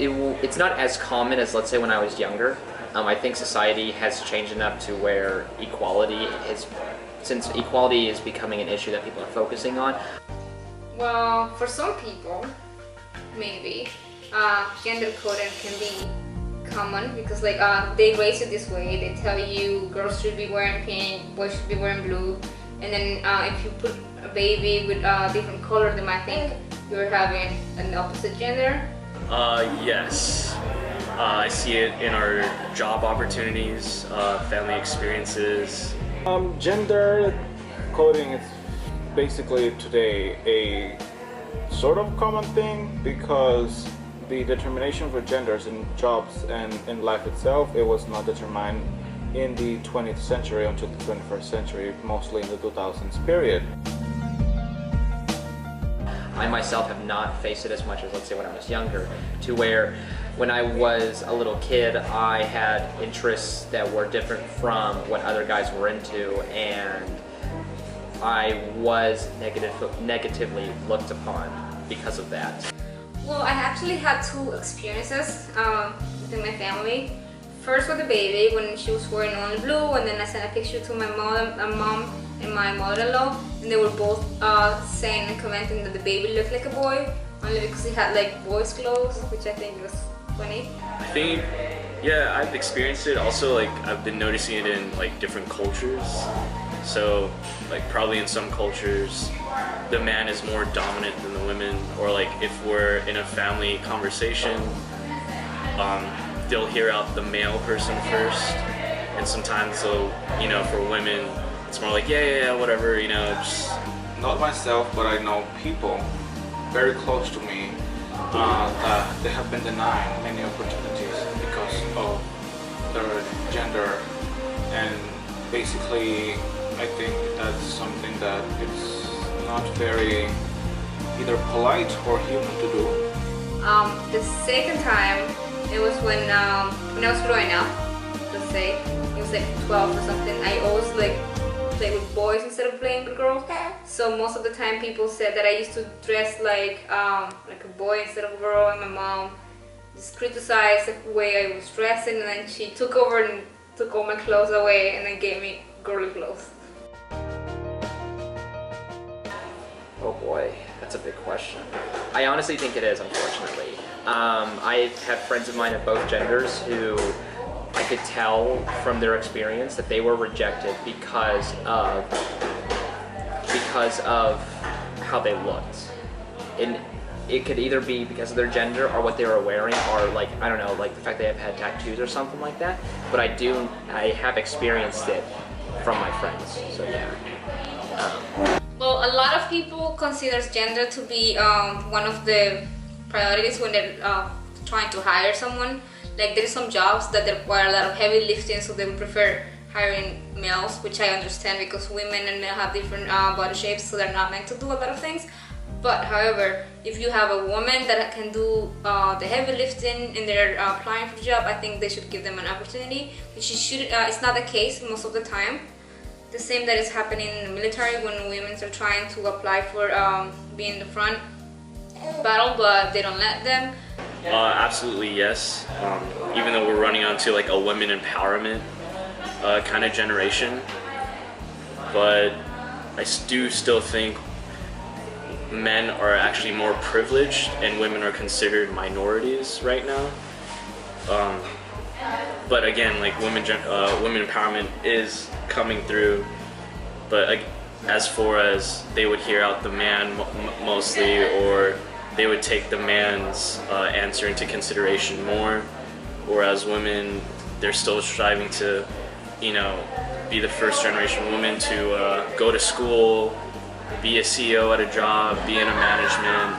it's not as common as, let's say, when I was younger. I think society has changed enough to where since equality is becoming an issue that people are focusing on. Well, for some people, maybe, gender coding can be common because like they raise it this way. They tell you girls should be wearing pink, boys should be wearing blue, and then if you put a baby with a different color, they might think you're having an opposite gender. Yes. I see it in our job opportunities, family experiences. Gender coding is basically today a sort of common thing because the determination for genders in jobs and in life itself, it was not determined in the 20th century until the 21st century, mostly in the 2000s period. I myself have not faced it as much as, let's say, when I was younger, to where when I was a little kid I had interests that were different from what other guys were into, and I was negatively looked upon because of that. Well, I actually had two experiences within my family. First with the baby, when she was wearing only blue, and then I sent a picture to my mom and my mother-in-law, and they were both saying and commenting that the baby looked like a boy, only because he had like boys' clothes, which I think was funny. I think, yeah, I've experienced it. Also, like, I've been noticing it in like different cultures. So, like, probably in some cultures, the man is more dominant than the women, or like if we're in a family conversation, they'll hear out the male person first, and sometimes they'll, you know, for women, it's more like, yeah, whatever, you know, just... Not myself, but I know people very close to me that they have been denied many opportunities because of their gender, and basically I think that's something that it's not very either polite or human to do. The second time, it was when I was growing up, let's say, it was like 12 or something. I always like play with boys instead of playing with girls. So most of the time people said that I used to dress like a boy instead of a girl, and my mom just criticized the way I was dressing, and then she took over and took all my clothes away and then gave me girly clothes. Oh boy, that's a big question. I honestly think it is, unfortunately. I have friends of mine of both genders who I could tell from their experience that they were rejected because of how they looked. And it could either be because of their gender or what they were wearing, or like, I don't know, like the fact they have had tattoos or something like that. But I have experienced it from my friends, so yeah. Well, a lot of people consider gender to be one of the priorities when they're trying to hire someone. Like, there's some jobs that require a lot of heavy lifting, so they would prefer hiring males, which I understand because women and men have different body shapes, so they're not meant to do a lot of things. But however, if you have a woman that can do the heavy lifting and they're applying for the job, I think they should give them an opportunity, which it's not the case most of the time. The same that is happening in the military when women are trying to apply for being in the front battle, but they don't let them. Absolutely yes. Even though we're running onto like a women empowerment kind of generation, but I do still think men are actually more privileged and women are considered minorities right now. But again, like women empowerment is coming through, but as far as they would hear out the man mostly, or they would take the man's answer into consideration more, whereas women, they're still striving to, you know, be the first generation woman to go to school, be a CEO at a job, be in a management,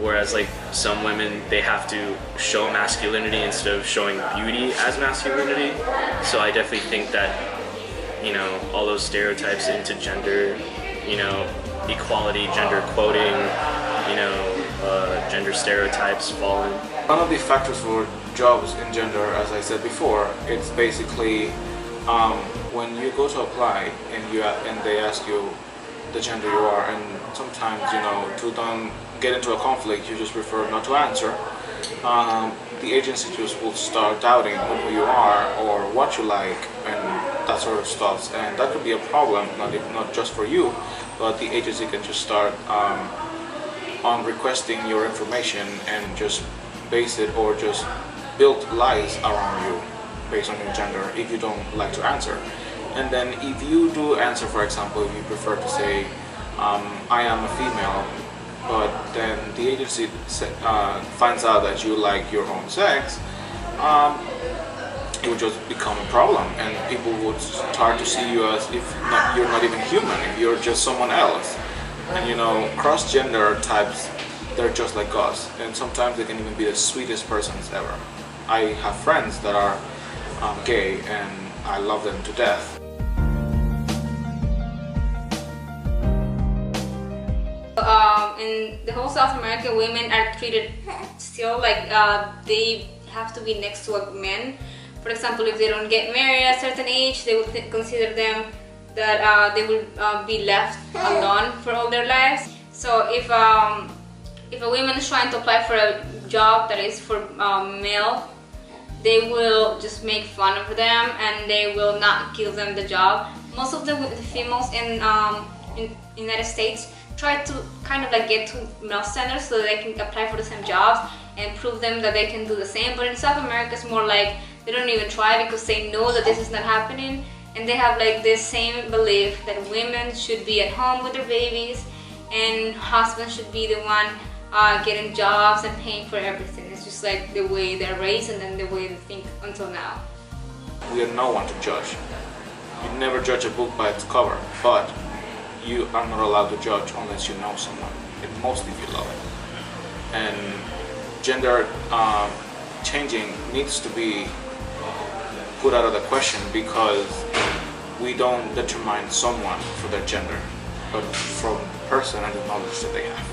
whereas like some women, they have to show masculinity instead of showing beauty as masculinity. So I definitely think that, you know, all those stereotypes into gender, you know, equality, gender quoting, you know, gender stereotypes fall in. One of the factors for jobs in gender, as I said before, it's basically when you go to apply and they ask you the gender you are, and sometimes, you know, to don't get into a conflict, you just prefer not to answer. the agency just will start doubting on who you are or what you like and that sort of stuff. And that could be a problem, not just for you, but the agency can just start on requesting your information and just base it or just build lies around you based on your gender if you don't like to answer. And then if you do answer, for example, if you prefer to say, I am a female, but then the agency finds out that you like your own sex, it would just become a problem, and people would start to see you as if you're not even human, if you're just someone else. And you know, cross-gender types, they're just like us, and sometimes they can even be the sweetest persons ever. I have friends that are gay, and I love them to death. In the whole South America, women are treated still like they have to be next to a man. For example, if they don't get married at a certain age, they will consider them that they will be left alone for all their lives. So if a woman is trying to apply for a job that is for male, they will just make fun of them and they will not give them the job. Most of the females in United States try to kind of like get to male standards so that they can apply for the same jobs and prove them that they can do the same. But in South America, it's more like they don't even try because they know that this is not happening, and they have like this same belief that women should be at home with their babies and husbands should be the one getting jobs and paying for everything. It's just like the way they're raised and then the way they think until now. We are no one to judge. You never judge a book by its cover, but you are not allowed to judge unless you know someone, and mostly if you love it. And gender changing needs to be put out of the question because we don't determine someone for their gender, but from the person and the knowledge that they have.